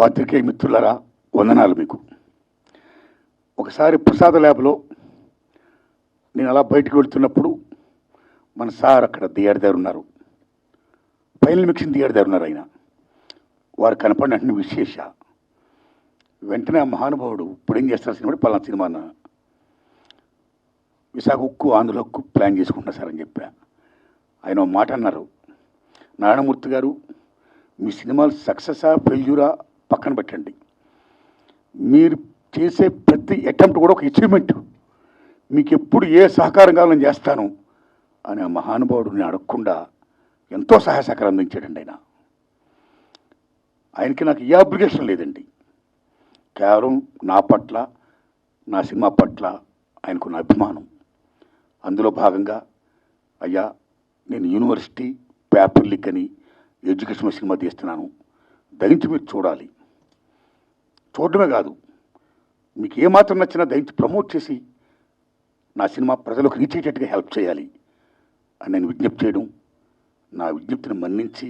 పాత్రికేయ మిత్రులారా, వందనాలు మీకు. ఒకసారి ప్రసాద ల్యాబ్లో నేను అలా బయటకు వెళ్తున్నప్పుడు మన సార్ అక్కడ దియాడి దగ్గర ఉన్నారు, ఫైనల్ మిక్సింగ్ దియాడి దగ్గర ఉన్నారు. ఆయన వారు కనపడినట్టు విశేష వెంటనే ఆ మహానుభావుడు ఇప్పుడు ఏం చేస్తారు సినిమా, పలానా సినిమా అన్న విశాఖ ఉక్కు ఆంధ్ర హక్కు ప్లాన్ చేసుకుంటున్నా సార్ అని చెప్పా. ఆయన ఒక మాట అన్నారు, నారాయణమూర్తి గారు మీ సినిమాలు సక్సెసా ఫెయిల్యూరా పక్కన పెట్టండి, మీరు చేసే ప్రతి అటెంప్ట్ కూడా ఒక అచీవ్మెంట్, మీకు ఎప్పుడు ఏ సహకారం కావాలని చేస్తాను అని ఆ మహానుభావుడిని అడగకుండా ఎంతో సహాయ సహకారం అందించాడండి. ఆయనకి నాకు ఏ అబ్లిగేషన్ లేదండి, కేవలం నా పట్ల నా సినిమా పట్ల ఆయనకున్న అభిమానం. అందులో భాగంగా అయ్యా నేను యూనివర్సిటీ పేపర్ లీక్ అని ఎడ్యుకేషన్ సినిమా తీస్తున్నాను, దయించి మీరు చూడాలి, చూడడమే కాదు మీకు ఏమాత్రం నచ్చినా దయించి ప్రమోట్ చేసి నా సినిమా ప్రజలకు రీచ్ అయ్యేటట్టుగా హెల్ప్ చేయాలి అని నేను విజ్ఞప్తి చేయడం, నా విజ్ఞప్తిని మన్నించి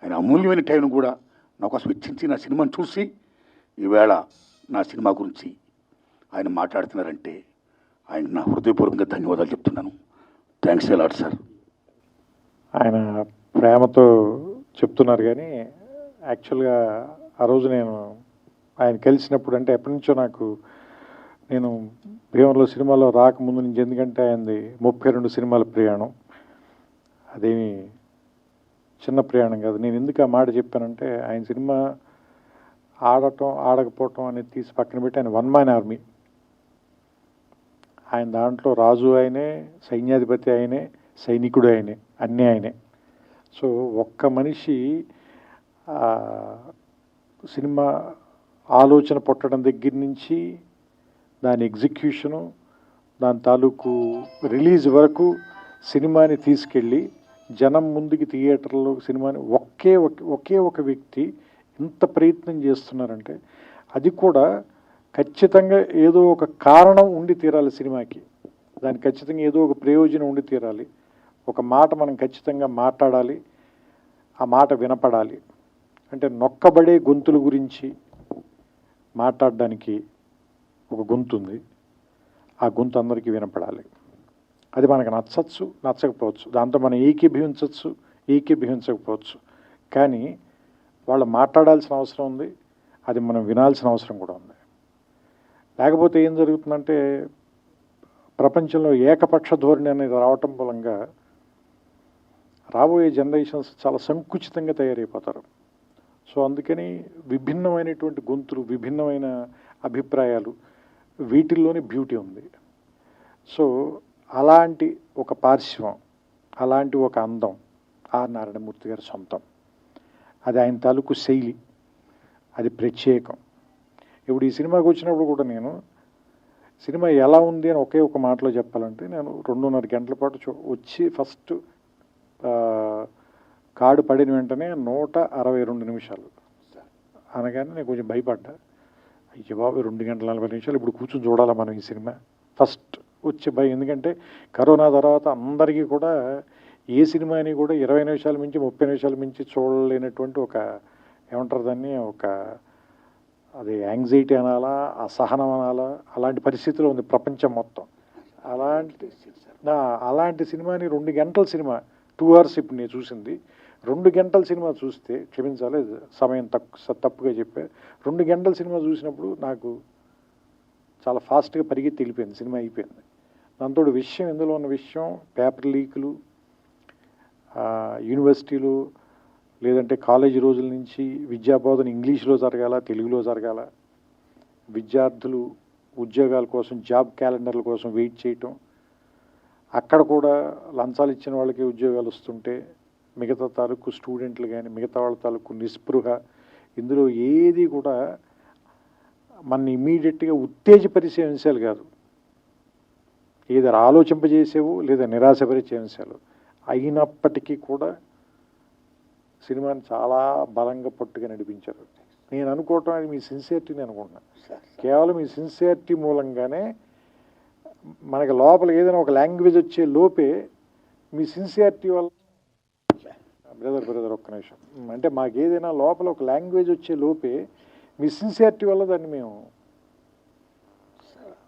ఆయన అమూల్యమైన టైంను కూడా నా కోసం వెచ్చించి నా సినిమాను చూసి ఈవేళ నా సినిమా గురించి ఆయన మాట్లాడుతున్నారంటే ఆయన నా హృదయపూర్వకంగా ధన్యవాదాలు చెప్తున్నాను. Thanks a lot sir. ఆయన ప్రేమతో చెప్తున్నారు, కానీ యాక్చువల్గా ఆ రోజు నేను ఆయన కలిసినప్పుడు, అంటే ఎప్పటి నుంచో నేను భీమవరంలో సినిమాలో రాకముందు నుంచి, ఎందుకంటే ఆయనది 32 సినిమాల ప్రయాణం, అదేమి చిన్న ప్రయాణం కాదు. నేను ఎందుకు ఆ మాట చెప్పానంటే, ఆయన సినిమా ఆడటం ఆడకపోవటం అనేది తీసి పక్కన పెట్టి ఆయన వన్ మ్యాన్ ఆర్మీ. ఆయన దాంట్లో రాజు ఆయనే, సైన్యాధిపతి ఆయనే, సైనికుడు ఆయనే, అన్నీ ఆయనే. సో ఒక్క మనిషి సినిమా ఆలోచన పుట్టడం దగ్గర నుంచి దాని ఎగ్జిక్యూషను, దాని తాలూకు రిలీజ్ వరకు సినిమాని తీసుకెళ్ళి జనం ముందుకి థియేటర్లో సినిమాని ఒకే ఒక వ్యక్తి ఇంత ప్రయత్నం చేస్తున్నారంటే అది కూడా ఖచ్చితంగా ఏదో ఒక కారణం ఉండి తీరాలి సినిమాకి, దానికి ఖచ్చితంగా ఏదో ఒక ప్రయోజనం ఉండి తీరాలి, ఒక మాట మనం ఖచ్చితంగా మాట్లాడాలి, ఆ మాట వినపడాలి. అంటే నొక్కబడే గొంతుల గురించి మాట్లాడడానికి ఒక గొంతు ఉంది, ఆ గొంతు అందరికీ వినపడాలి. అది మనకు నచ్చచ్చు, నచ్చకపోవచ్చు, దాంతో మనం ఏకీభవించవచ్చు, ఏకీభవించకపోవచ్చు, కానీ వాళ్ళు మాట్లాడాల్సిన అవసరం ఉంది, అది మనం వినాల్సిన అవసరం కూడా ఉంది. లేకపోతే ఏం జరుగుతుందంటే ప్రపంచంలో ఏకపక్ష ధోరణి అనేది రావటం మూలంగా రాబోయే జనరేషన్స్ చాలా సంకుచితంగా తయారైపోతారు. సో అందుకని విభిన్నమైనటువంటి గొంతులు, విభిన్నమైన అభిప్రాయాలు, వీటిల్లోనే బ్యూటీ ఉంది. సో అలాంటి ఒక పార్శ్వం, అలాంటి ఒక అందం ఆర్ నారాయణమూర్తి గారి సొంతం. అది ఆయన తాలూకు శైలి, అది ప్రత్యేకం. ఇప్పుడు ఈ సినిమాకి వచ్చినప్పుడు కూడా నేను సినిమా ఎలా ఉంది అని ఒకే ఒక మాటలో చెప్పాలంటే, నేను 2.5 గంటల పాటు వచ్చి ఫస్ట్ కార్డు పడిన వెంటనే 162 నిమిషాలు అనగానే నేను కొంచెం భయపడ్డా. అయ్య బాబు 2 గంటల 40 నిమిషాలు ఇప్పుడు కూర్చొని చూడాలా మనం ఈ సినిమా? ఫస్ట్ వచ్చే భయం. ఎందుకంటే కరోనా తర్వాత అందరికీ కూడా ఏ సినిమాని కూడా 20 నిమిషాల మించి 30 నిమిషాల మించి చూడలేనటువంటి ఒక, ఏమంటారు దాన్ని, ఒక అది యాంగ్జైటీ అనాలా, అసహనం అనాలా, అలాంటి పరిస్థితిలో ఉంది ప్రపంచం మొత్తం. అలాంటి సినిమాని 2 గంటల సినిమా, 2 అవర్స్ ఇప్పుడు నేను చూసింది, 2 గంటల సినిమా చూస్తే, క్షమించాలి సమయం తప్పుగా చెప్పా, 2 గంటల సినిమా చూసినప్పుడు నాకు చాలా ఫాస్ట్గా పరిగెత్తి వెళ్ళిపోయింది, సినిమా అయిపోయింది. దాంతో విషయం, ఇందులో ఉన్న విషయం, పేపర్ లీకులు, యూనివర్సిటీలు లేదంటే కాలేజీ రోజుల నుంచి విద్యాబోధన ఇంగ్లీష్లో జరగాల, తెలుగులో జరగాల, విద్యార్థులు ఉద్యోగాల కోసం, జాబ్ క్యాలెండర్ల కోసం వెయిట్ చేయటం, అక్కడ కూడా లంచాలు ఇచ్చిన వాళ్ళకి ఉద్యోగాలు వస్తుంటే మిగతా తాలూకు స్టూడెంట్లు కానీ మిగతా వాళ్ళ తాలూకు నిస్పృహ, ఇందులో ఏది కూడా మన ఇమీడియట్గా ఉత్తేజపరిచే అంశాలు కాదు, ఏదో ఆలోచింపజేసేవు లేదా నిరాశపరిచే అంశాలు అయినప్పటికీ కూడా సినిమాని చాలా బలంగా పట్టుగా నడిపించారు. నేను అనుకోవటం అది మీ సిన్సియారిటీని అనుకుంటున్నాను. కేవలం మీ సిన్సియారిటీ మూలంగానే మనకి లోపల ఏదైనా ఒక లాంగ్వేజ్ వచ్చే లోపే మీ సిన్సియారిటీ వల్ల, బ్రదర్ ఒక్క నిమిషం, అంటే మాకు ఏదైనా లోపల ఒక లాంగ్వేజ్ వచ్చే లోపే మీ సిన్సియారిటీ వల్ల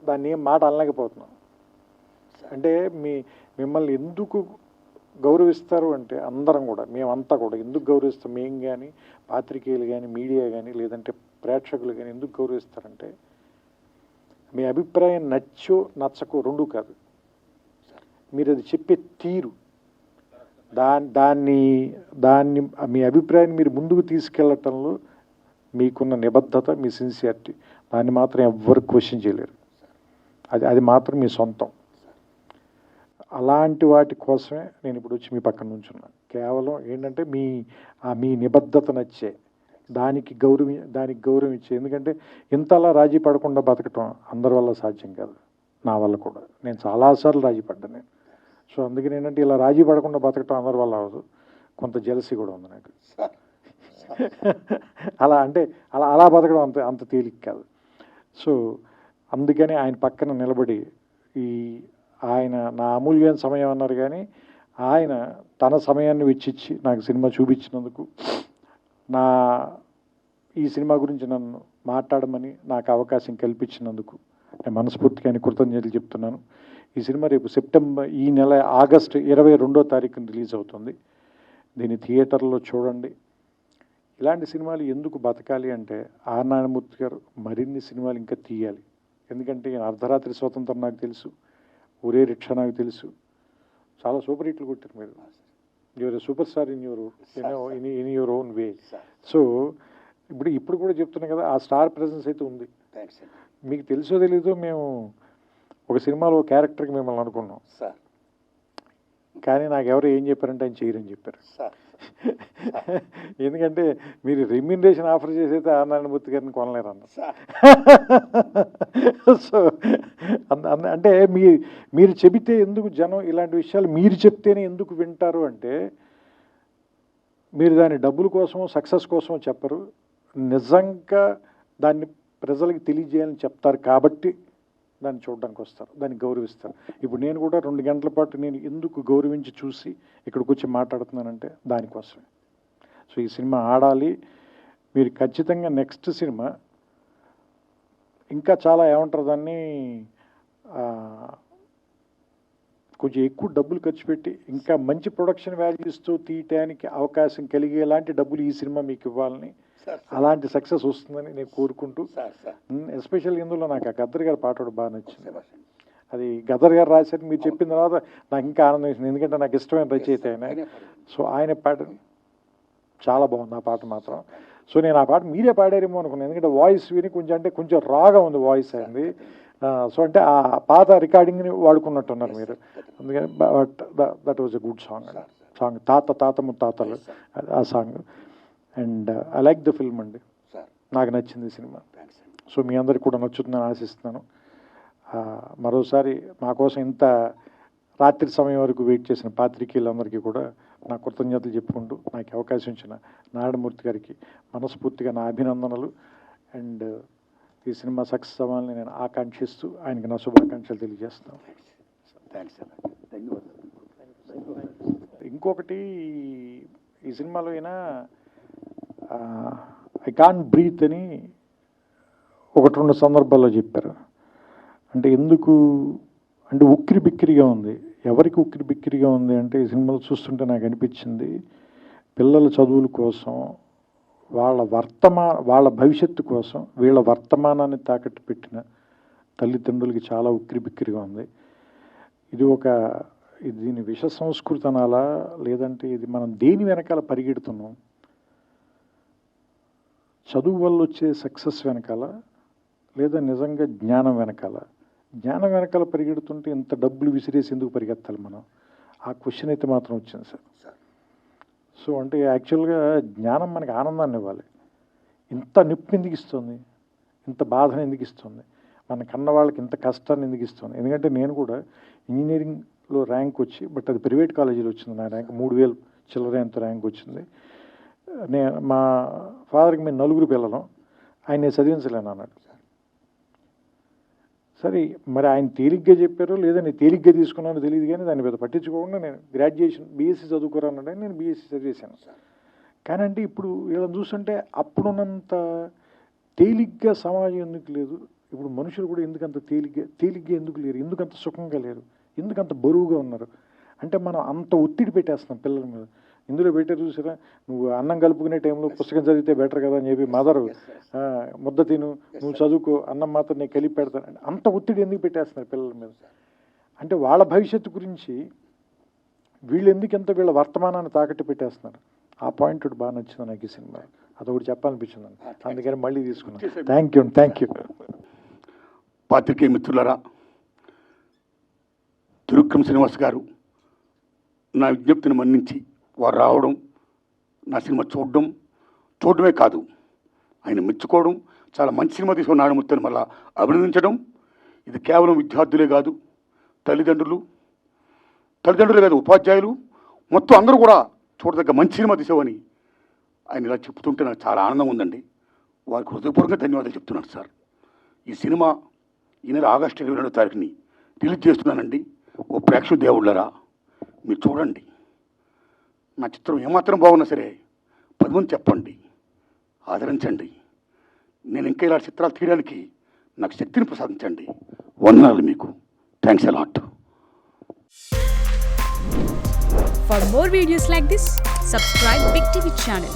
దాన్ని ఏం మాట అనలేకపోతున్నాం. అంటే మిమ్మల్ని ఎందుకు గౌరవిస్తారు అంటే అందరం కూడా, మేమంతా కూడా ఎందుకు గౌరవిస్తాం, మేము కానీ పాత్రికేయులు కానీ మీడియా కానీ లేదంటే ప్రేక్షకులు కానీ ఎందుకు గౌరవిస్తారంటే మీ అభిప్రాయం నచ్చో నచ్చకో రెండూ కాదు, మీరు అది చెప్పే తీరు, దాన్ని మీ అభిప్రాయాన్ని మీరు ముందుకు తీసుకెళ్లటంలో మీకున్న నిబద్ధత, మీ సిన్సియారిటీ, దాన్ని మాత్రం ఎవ్వరు క్వశ్చన్ చేయలేరు. అది మాత్రం మీ సొంతం. అలాంటి వాటి కోసమే నేను ఇప్పుడు వచ్చి మీ పక్కన నుంచున్నాను. కేవలం ఏంటంటే మీ నిబద్ధత నచ్చే దానికి గౌరవం ఇచ్చే. ఎందుకంటే ఇంతలా రాజీ పడకుండా బతకటం అందరి వల్ల సాధ్యం కాదు, నా వల్ల కూడా. నేను చాలాసార్లు రాజీ పడ్డాను నేను. సో అందుకని ఏంటంటే ఇలా రాజీ పడకుండా బతకటం అందరి వల్ల అవ్వదు, కొంత జెలసీ కూడా ఉంది నాకు. అలా బతకడం అంత తేలిక కాదు. సో అందుకని ఆయన పక్కన నిలబడి ఆయన నా అమూల్యమైన సమయం అన్నారు, కానీ ఆయన తన సమయాన్ని వెచ్చిచ్చి నాకు సినిమా చూపించినందుకు, ఈ సినిమా గురించి నన్ను మాట్లాడమని నాకు అవకాశం కల్పించినందుకు నేను మనస్ఫూర్తిగా కృతజ్ఞతలు చెప్తున్నాను. ఈ సినిమా రేపు ఈ నెల ఆగస్టు 22వ తారీఖున రిలీజ్ అవుతుంది. దీన్ని థియేటర్లో చూడండి. ఇలాంటి సినిమాలు ఎందుకు బతకాలి అంటే ఆర్ నారాయణమూర్తి గారు మరిన్ని సినిమాలు ఇంకా తీయాలి. ఎందుకంటే అర్ధరాత్రి స్వతంత్రం నాకు తెలుసు, ఒరే రిక్షా నాకు తెలుసు, చాలా సూపర్ హిట్లు కొట్టారు మీరు. You're super star in your own way. So ఇప్పుడు కూడా చెప్తున్నాం కదా, ఆ స్టార్ ప్రెజెన్స్ అయితే ఉంది. మీకు తెలుసో తెలీదో, మేము ఒక సినిమాలో క్యారెక్టర్కి మిమ్మల్ని అనుకున్నాం, కానీ నాకు ఎవరు ఏం చెప్పారంటే ఆయన చేయరని చెప్పారు. ఎందుకంటే మీరు రెమ్యూనరేషన్ ఆఫర్ చేసైతే ఆర్ నారాయణమూర్తి గారిని కొనలేరు అన్న. సో అంటే మీరు చెబితే ఎందుకు జనం ఇలాంటి విషయాలు మీరు చెప్తేనే ఎందుకు వింటారు అంటే, మీరు దాని డబ్బుల కోసం సక్సెస్ కోసం చెప్పరు, నిజంగా దాన్ని ప్రజలకు తెలియజేయాలని చెప్తారు కాబట్టి దాన్ని చూడడానికి వస్తారు, దాన్ని గౌరవిస్తారు. ఇప్పుడు నేను కూడా 2 గంటల పాటు నేను ఎందుకు గౌరవించి చూసి ఇక్కడికి వచ్చి మాట్లాడుతున్నానంటే దానికోసమే. సో ఈ సినిమా ఆడాలి. మీరు ఖచ్చితంగా నెక్స్ట్ సినిమా ఇంకా చాలా ఏమంటారు దాన్ని, కొంచెం ఎక్కువ డబ్బులు ఖర్చు పెట్టి ఇంకా మంచి ప్రొడక్షన్ వాల్యూస్తో తీయటానికి అవకాశం కలిగేలాంటి డబ్బులు ఈ సినిమా మీకు ఇవ్వాలని, అలాంటి సక్సెస్ వస్తుందని నేను కోరుకుంటూ, ఎస్పెషల్ ఇందులో నాకు ఆ గద్దర్ గారి పాట కూడా బాగా నచ్చింది. అది గద్దర్ గారు రాశారు, మీరు చెప్పిన తర్వాత నాకు ఇంకా ఆనందం వేసింది, ఎందుకంటే నాకు ఇష్టమైన రచయిత ఆయన. సో ఆయన పాట చాలా బాగుంది ఆ పాట మాత్రం. సో నేను ఆ పాట మీరే పాడారేమో అనుకున్నాను, ఎందుకంటే వాయిస్ విని కొంచెం రాగా ఉంది వాయిస్ అయింది. సో అంటే ఆ పాత రికార్డింగ్ని వాడుకున్నట్టున్నారు మీరు, అందుకని that was a good song తాత ముత్తాతలు ఆ song. And I like the film అండి, నాకు నచ్చింది సినిమా. సో మీ అందరికి కూడా నచ్చుతుందని ఆశిస్తున్నాను. మరోసారి మా కోసం ఇంత రాత్రి సమయం వరకు వెయిట్ చేసిన పాత్రికేయులందరికీ కూడా నా కృతజ్ఞతలు చెప్పుకుంటూ, నాకు అవకాశం ఇచ్చిన నారాయణమూర్తి గారికి మనస్ఫూర్తిగా నా అభినందనలు. అండ్ ఈ సినిమా సక్సెస్ అవ్వాలని నేను ఆకాంక్షిస్తూ ఆయనకి నా శుభాకాంక్షలు తెలియజేస్తున్నాను. ఇంకొకటి, ఈ సినిమాలో అయినా ఐ కాంట్ బ్రీత్ అని 1-2 సందర్భాల్లో చెప్పారు. అంటే ఎందుకు అంటే ఉక్కిరి బిక్కిరిగా ఉంది. ఎవరికి ఉక్కిరి బిక్కిరిగా ఉంది అంటే, ఈ సినిమాలు చూస్తుంటే నాకు అనిపించింది, పిల్లల చదువుల కోసం, వాళ్ళ భవిష్యత్తు కోసం వీళ్ళ వర్తమానాన్ని తాకట్టు పెట్టిన తల్లిదండ్రులకి చాలా ఉక్కిరి బిక్కిరిగా ఉంది. దీని విష సంస్కృతి అనాలా, లేదంటే ఇది మనం దేని వెనకాల పరిగెడుతున్నాం? చదువు వల్ల వచ్చే సక్సెస్ వెనకాల, లేదా నిజంగా జ్ఞానం వెనకాల? జ్ఞానం వెనకాల పరిగెడుతుంటే ఇంత డబ్బులు విసిరేసి ఎందుకు పరిగెత్తాలి మనం? ఆ క్వశ్చన్ అయితే మాత్రం వచ్చింది సార్. సో అంటే యాక్చువల్గా జ్ఞానం మనకి ఆనందాన్ని ఇవ్వాలి. ఇంత నొప్పి ఎందుకు ఇస్తుంది, ఇంత బాధను ఎందుకు ఇస్తుంది, మన కన్న వాళ్ళకి ఇంత కష్టాన్ని ఎందుకు ఇస్తుంది? ఎందుకంటే నేను కూడా ఇంజనీరింగ్లో ర్యాంక్ వచ్చి, బట్ అది ప్రైవేట్ కాలేజీలో వచ్చింది నా ర్యాంక్, 3000 చిల్లర ఎంత ర్యాంక్ వచ్చింది. మా ఫాదర్కి మేము 4 పిల్లలం, ఆయన చదివించలేను అన్నాడు. సరే మరి ఆయన తేలిగ్గా చెప్పారో లేదా నేను తేలిగ్గా తీసుకున్నానో తెలియదు, కానీ దాన్ని పెద్ద పట్టించుకోకుండా నేను గ్రాడ్యుయేషన్ బీఎస్సీ చదువుకోరానంటే నేను బీఎస్సీ చదివేశాను. కానీ అంటే ఇప్పుడు వీళ్ళని చూస్తుంటే అప్పుడున్నంత తేలిగ్గా సమాజం ఎందుకు లేదు? ఇప్పుడు మనుషులు కూడా ఎందుకంత తేలిగ్గా ఎందుకు లేరు? ఎందుకంత సుఖంగా లేరు? ఎందుకంత బరువుగా ఉన్నారు? అంటే మనం అంత ఒత్తిడి పెట్టేస్తున్నాం పిల్లల మీద. ఇందులో పెట్టారు చూసారా, నువ్వు అన్నం కలుపుకునే టైంలో పుస్తకం చదివితే బెటర్ కదా అని చెప్పి మదరు ముద్ద తిను, నువ్వు చదువుకో, అన్నం మాత్రం నేను కలిపి పెడతాను. అంత ఒత్తిడి ఎందుకు పెట్టేస్తున్నారు పిల్లల మీద? అంటే వాళ్ళ భవిష్యత్తు గురించి వీళ్ళు ఎందుకు ఎంత వీళ్ళ వర్తమానాన్ని తాకట్టు పెట్టేస్తున్నారు? ఆ పాయింట్ ఒకటి బాగా నచ్చింది నాకు ఈ సినిమా. అదొకటి చెప్పాలనిపించింది, అందుకని మళ్ళీ తీసుకున్నాను. Thank you. పాత్రికేయ మిత్రులారా, త్రివిక్రమ్ శ్రీనివాస్ గారు నా విజ్ఞప్తిని మన్నించి వారు రావడం, నా సినిమా చూడడమే కాదు, ఆయన మెచ్చుకోవడం, చాలా మంచి సినిమా తీసుకున్న నారాయణమూర్తిని మళ్ళా అభినందించడం, ఇది కేవలం విద్యార్థులే కాదు, తల్లిదండ్రులే కాదు, ఉపాధ్యాయులు మొత్తం అందరూ కూడా చూడదగ్గ మంచి సినిమా తీసావని ఆయన ఇలా చెప్తుంటే నాకు చాలా ఆనందం ఉందండి. వారికి హృదయపూర్వకంగా ధన్యవాదాలు చెప్తున్నాను సార్. ఈ సినిమా ఈ నెల ఆగస్టు 22వ తారీఖుని రిలీజ్ చేస్తున్నానండి. ఓ ప్రేక్షక దేవుళ్ళరా, మీరు చూడండి. నా చిత్రం ఏమాత్రం బాగున్నా సరే 10 మంది చెప్పండి, ఆదరించండి. నేను ఇంకా ఇలా చిత్రాలు తీయడానికి నాకు శక్తిని ప్రసాదించండి. వందనాలు మీకు. Thanks a lot. For more videos like this, subscribe Big TV channel.